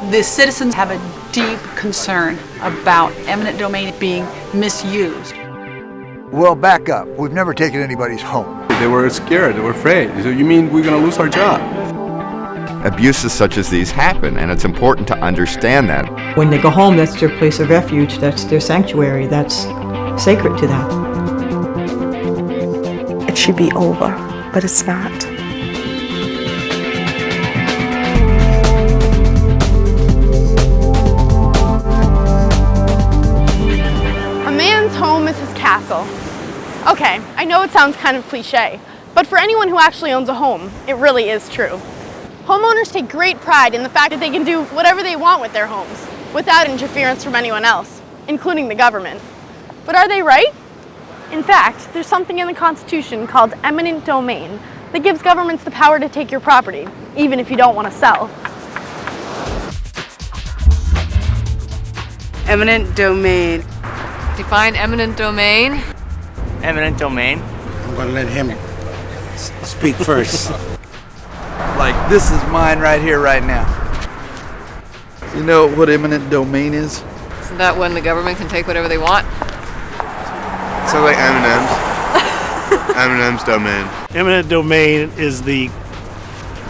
The citizens have a deep concern about eminent domain being misused. Well, back up. We've never taken anybody's home. They were scared, they were afraid. So you mean we're going to lose our job? Abuses such as these happen, and it's important to understand that. When they go home, that's their place of refuge, that's their sanctuary, that's sacred to them. It should be over, but it's not. A man's home is his castle. Okay, I know it sounds kind of cliche, but for anyone who actually owns a home, it really is true. Homeowners take great pride in the fact that they can do whatever they want with their homes, without interference from anyone else, including the government. But are they right? In fact, there's something in the Constitution called eminent domain that gives governments the power to take your property, even if you don't want to sell. Eminent domain. Define eminent domain. Eminent domain. I'm going to let him speak first. Like, this is mine right here, right now. You know what eminent domain is? Isn't that when the government can take whatever they want? Sounds like M&M's. M&M's domain. Eminent domain is the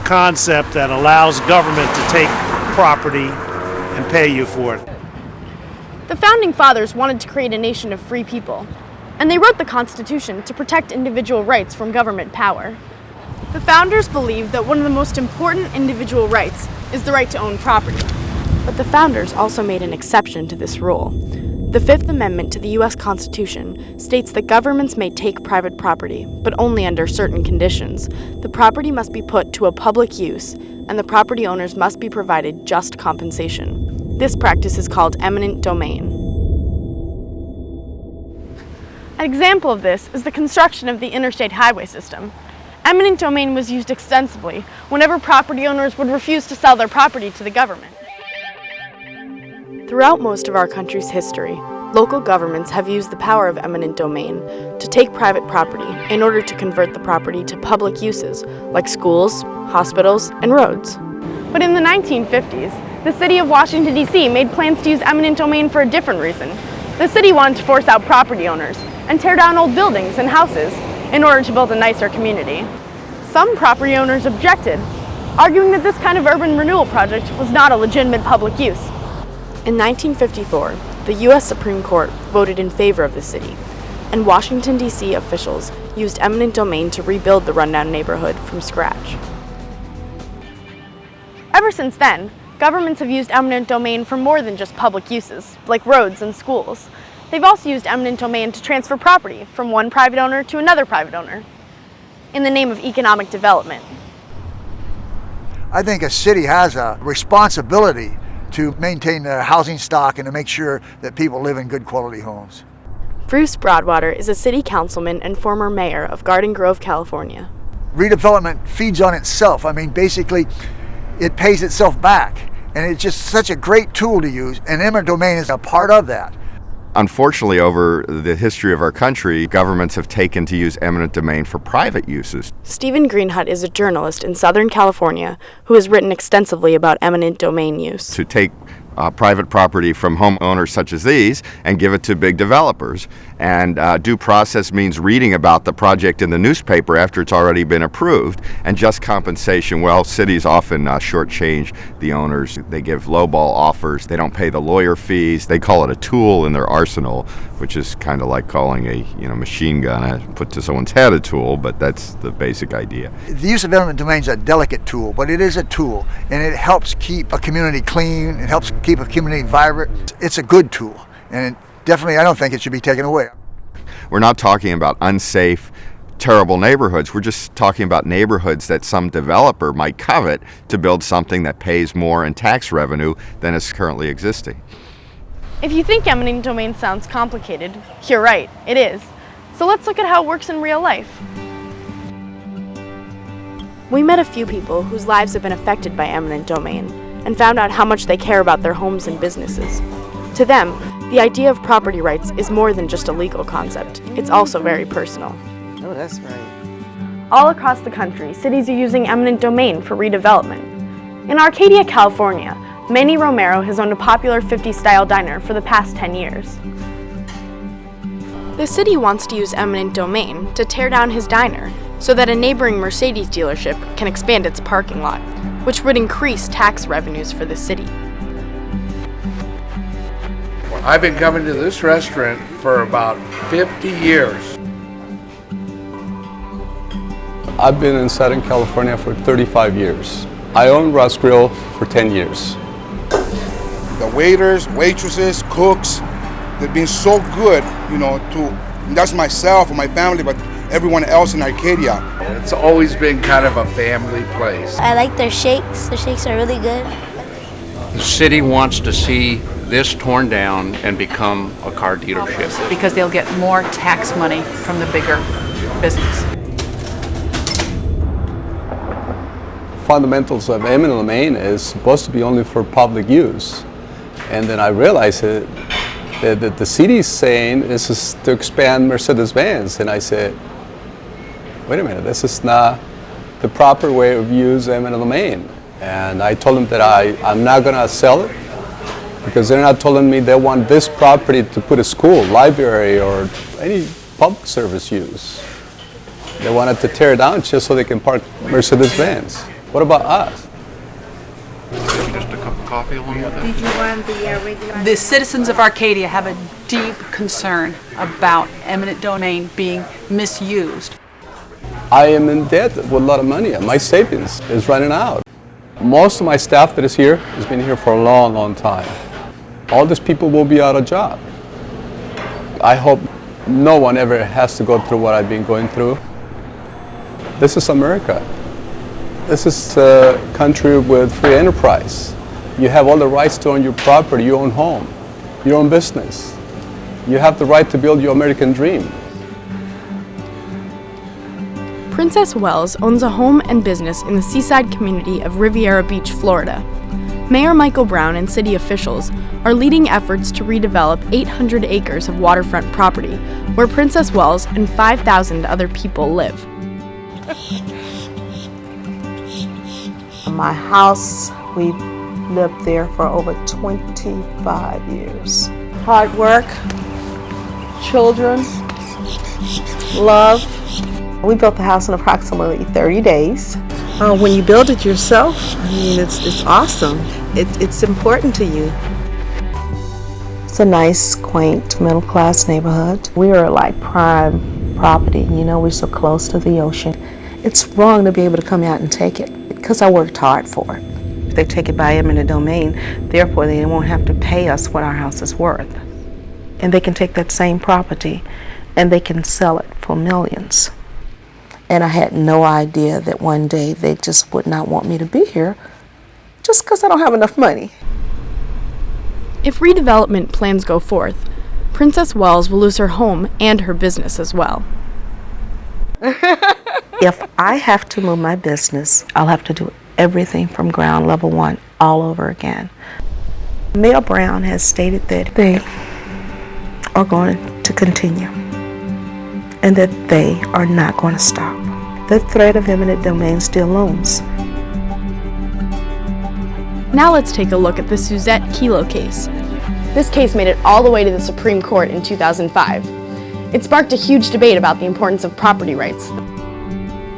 concept that allows government to take property and pay you for it. The Founding Fathers wanted to create a nation of free people, and they wrote the Constitution to protect individual rights from government power. The founders believed that one of the most important individual rights is the right to own property. But the founders also made an exception to this rule. The Fifth Amendment to the U.S. Constitution states that governments may take private property, but only under certain conditions. The property must be put to a public use, and the property owners must be provided just compensation. This practice is called eminent domain. An example of this is the construction of the interstate highway system. Eminent domain was used extensively whenever property owners would refuse to sell their property to the government. Throughout most of our country's history, local governments have used the power of eminent domain to take private property in order to convert the property to public uses like schools, hospitals, and roads. But in the 1950s, the city of Washington, D.C. made plans to use eminent domain for a different reason. The city wanted to force out property owners and tear down old buildings and houses in order to build a nicer community. Some property owners objected, arguing that this kind of urban renewal project was not a legitimate public use. In 1954, the U.S. Supreme Court voted in favor of the city, and Washington, D.C. officials used eminent domain to rebuild the rundown neighborhood from scratch. Ever since then, governments have used eminent domain for more than just public uses, like roads and schools. They've also used eminent domain to transfer property from one private owner to another private owner in the name of economic development. I think a city has a responsibility to maintain the housing stock and to make sure that people live in good quality homes. Bruce Broadwater is a city councilman and former mayor of Garden Grove, California. Redevelopment feeds on itself. I mean, basically, it pays itself back. And it's just such a great tool to use, and eminent domain is a part of that. Unfortunately, over the history of our country, governments have taken to use eminent domain for private uses. Stephen Greenhut is a journalist in Southern California who has written extensively about eminent domain use. To take private property from homeowners such as these and give it to big developers. And due process means reading about the project in the newspaper after it's already been approved. And just compensation, well, cities often shortchange the owners. They give lowball offers. They don't pay the lawyer fees. They call it a tool in their arsenal, which is kind of like calling a machine gun put to someone's head a tool, but that's the basic idea. The use of eminent domain is a delicate tool, but it is a tool, and it helps keep a community clean. It helps keep a community vibrant. It's a good tool, and definitely I don't think it should be taken away. We're not talking about unsafe, terrible neighborhoods. We're just talking about neighborhoods that some developer might covet to build something that pays more in tax revenue than is currently existing. If you think eminent domain sounds complicated, you're right, it is. So let's look at how it works in real life. We met a few people whose lives have been affected by eminent domain and found out how much they care about their homes and businesses. To them, the idea of property rights is more than just a legal concept. It's also very personal. Oh, that's right. All across the country, cities are using eminent domain for redevelopment. In Arcadia, California, Manny Romero has owned a popular 50s-style diner for the past 10 years. The city wants to use eminent domain to tear down his diner so that a neighboring Mercedes dealership can expand its parking lot, which would increase tax revenues for the city. I've been coming to this restaurant for about 50 years. I've been in Southern California for 35 years. I own Ross Grill for 10 years. The waiters, waitresses, cooks, they've been so good, you know, to not just myself and my family, but everyone else in Arcadia. It's always been kind of a family place. I like their shakes. The shakes are really good. The city wants to see this torn down and become a car dealership. Because they'll get more tax money from the bigger business. Fundamentals of eminent domain is supposed to be only for public use. And then I realized that the city is saying this is to expand Mercedes-Benz. And I said, wait a minute, this is not the proper way of use eminent domain. And I told them that I'm not going to sell it because they're not telling me they want this property to put a school, library, or any public service use. They wanted to tear it down just so they can park Mercedes-Benz. What about us? Just a cup of coffee along with it? Did you want the regular? The citizens of Arcadia have a deep concern about eminent domain being misused. I am in debt with a lot of money. My savings is running out. Most of my staff that is here has been here for a long, long time. All these people will be out of job. I hope no one ever has to go through what I've been going through. This is America. This is a country with free enterprise. You have all the rights to own your property, your own home, your own business. You have the right to build your American dream. Princess Wells owns a home and business in the seaside community of Riviera Beach, Florida. Mayor Michael Brown and city officials are leading efforts to redevelop 800 acres of waterfront property where Princess Wells and 5,000 other people live. My house, we lived there for over 25 years. Hard work, children, love. We built the house in approximately 30 days. When you build it yourself, I mean, it's awesome. It's important to you. It's a nice, quaint, middle-class neighborhood. We are like prime property, you know, we're so close to the ocean. It's wrong to be able to come out and take it because I worked hard for it. If they take it by eminent domain, therefore they won't have to pay us what our house is worth. And they can take that same property and they can sell it for millions. And I had no idea that one day they just would not want me to be here just because I don't have enough money. If redevelopment plans go forth, Princess Wells will lose her home and her business as well. If I have to move my business, I'll have to do everything from ground level one all over again. Mayor Brown has stated that they are going to continue and that they are not going to stop. The threat of eminent domain still looms. Now let's take a look at the Suzette Kilo case. This case made it all the way to the Supreme Court in 2005. It sparked a huge debate about the importance of property rights.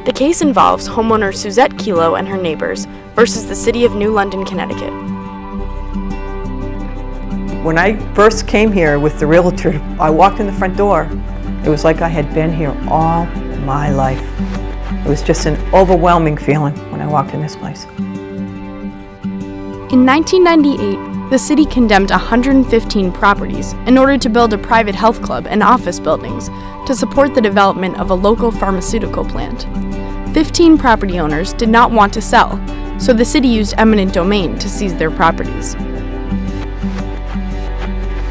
The case involves homeowner Suzette Kilo and her neighbors versus the city of New London, Connecticut. When I first came here with the realtor, I walked in the front door. It was like I had been here all my life. It was just an overwhelming feeling when I walked in this place. In 1998, the city condemned 115 properties in order to build a private health club and office buildings to support the development of a local pharmaceutical plant. 15 property owners did not want to sell, so the city used eminent domain to seize their properties.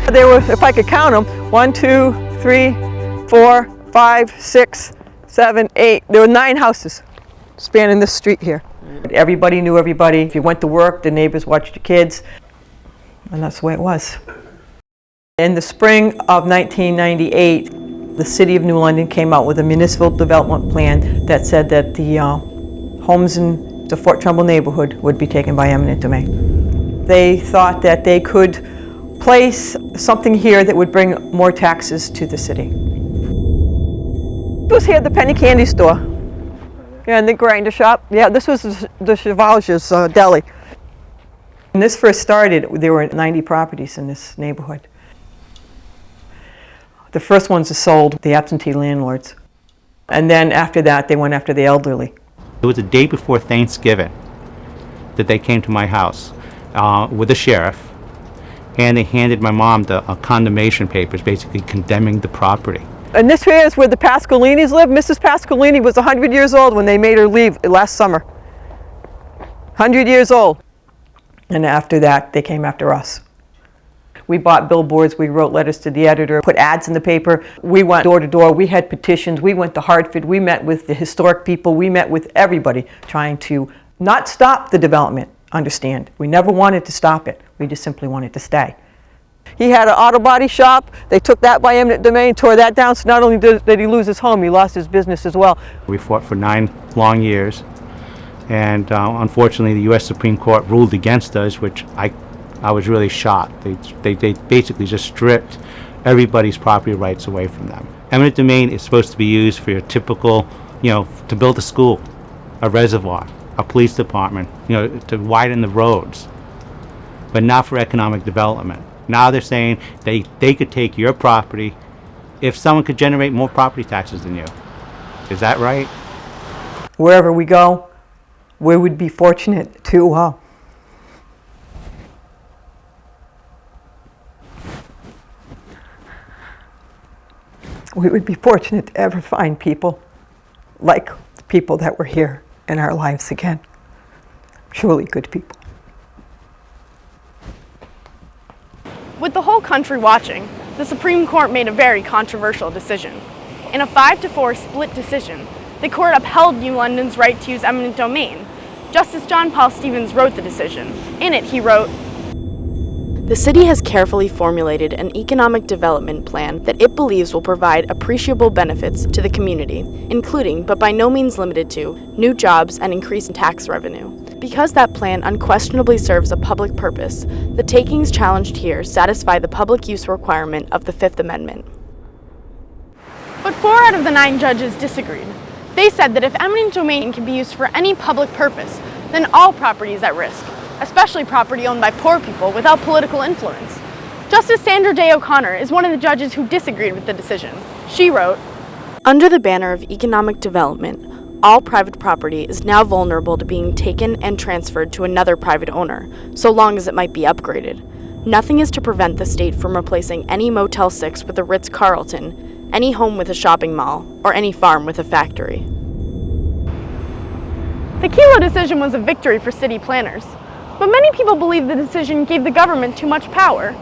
There were, if I could count them, 1, 2, 3, 4, 5, 6, 7, 8. There were 9 houses spanning this street here. Everybody knew everybody. If you went to work, the neighbors watched your kids. And that's the way it was. In the spring of 1998, the City of New London came out with a municipal development plan that said that the homes in the Fort Trumbull neighborhood would be taken by eminent domain. They thought that they could place something here that would bring more taxes to the city. This was here at the penny candy store. Yeah, and the grinder shop. Yeah, this was the Chevalge's deli. When this first started, there were 90 properties in this neighborhood. The first ones are sold, the absentee landlords. And then after that, they went after the elderly. It was the day before Thanksgiving that they came to my house with the sheriff, and they handed my mom the condemnation papers, basically condemning the property. And this here is where the Pasqualinis live. Mrs. Pasqualini was 100 years old when they made her leave last summer. 100 years old. And after that, they came after us. We bought billboards, we wrote letters to the editor, put ads in the paper. We went door to door, we had petitions, we went to Hartford, we met with the historic people, we met with everybody trying to not stop the development, understand. We never wanted to stop it, we just simply wanted to stay. He had an auto body shop, they took that by eminent domain, tore that down, so not only did he lose his home, he lost his business as well. We fought for 9 long years, and unfortunately the U.S. Supreme Court ruled against us, which I was really shocked. They basically just stripped everybody's property rights away from them. Eminent domain is supposed to be used for your typical, to build a school, a reservoir, a police department, to widen the roads, but not for economic development. Now they're saying they could take your property if someone could generate more property taxes than you. Is that right? Wherever we go, we would be fortunate to we would be fortunate to ever find people like the people that were here in our lives again. Truly good people. With the whole country watching, the Supreme Court made a very controversial decision. In a 5-4 split decision, the court upheld New London's right to use eminent domain. Justice John Paul Stevens wrote the decision. In it, he wrote, "The city has carefully formulated an economic development plan that it believes will provide appreciable benefits to the community, including, but by no means limited to, new jobs and increased tax revenue. Because that plan unquestionably serves a public purpose, the takings challenged here satisfy the public use requirement of the Fifth Amendment." But 4 out of the 9 judges disagreed. They said that if eminent domain can be used for any public purpose, then all property is at risk, especially property owned by poor people without political influence. Justice Sandra Day O'Connor is one of the judges who disagreed with the decision. She wrote, "Under the banner of economic development, all private property is now vulnerable to being taken and transferred to another private owner, so long as it might be upgraded. Nothing is to prevent the state from replacing any Motel 6 with a Ritz-Carlton, any home with a shopping mall, or any farm with a factory." The Kelo decision was a victory for city planners, but many people believe the decision gave the government too much power.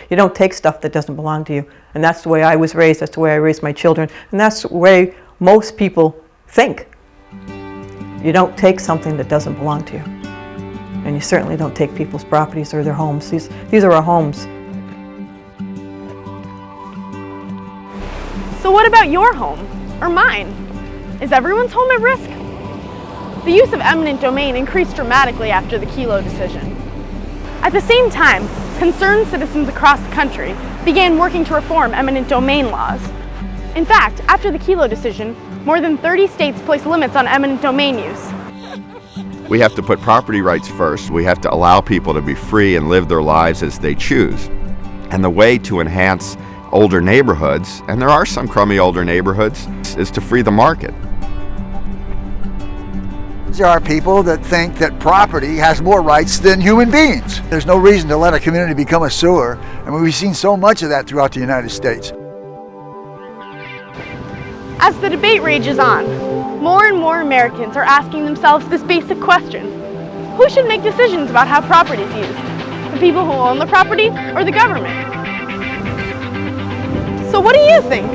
You don't take stuff that doesn't belong to you, and that's the way I was raised, that's the way I raised my children, and that's the way most people think. You don't take something that doesn't belong to you, and you certainly don't take people's properties or their homes. These are our homes. So what about your home, or mine? Is everyone's home at risk? The use of eminent domain increased dramatically after the Kelo decision. At the same time, concerned citizens across the country began working to reform eminent domain laws. In fact, after the Kelo decision, more than 30 states placed limits on eminent domain use. We have to put property rights first. We have to allow people to be free and live their lives as they choose. And the way to enhance older neighborhoods, and there are some crummy older neighborhoods, is to free the market. There are people that think that property has more rights than human beings. There's no reason to let a community become a sewer. I mean, we've seen so much of that throughout the United States. As the debate rages on, more and more Americans are asking themselves this basic question: who should make decisions about how property is used? The people who own the property or the government? So what do you think?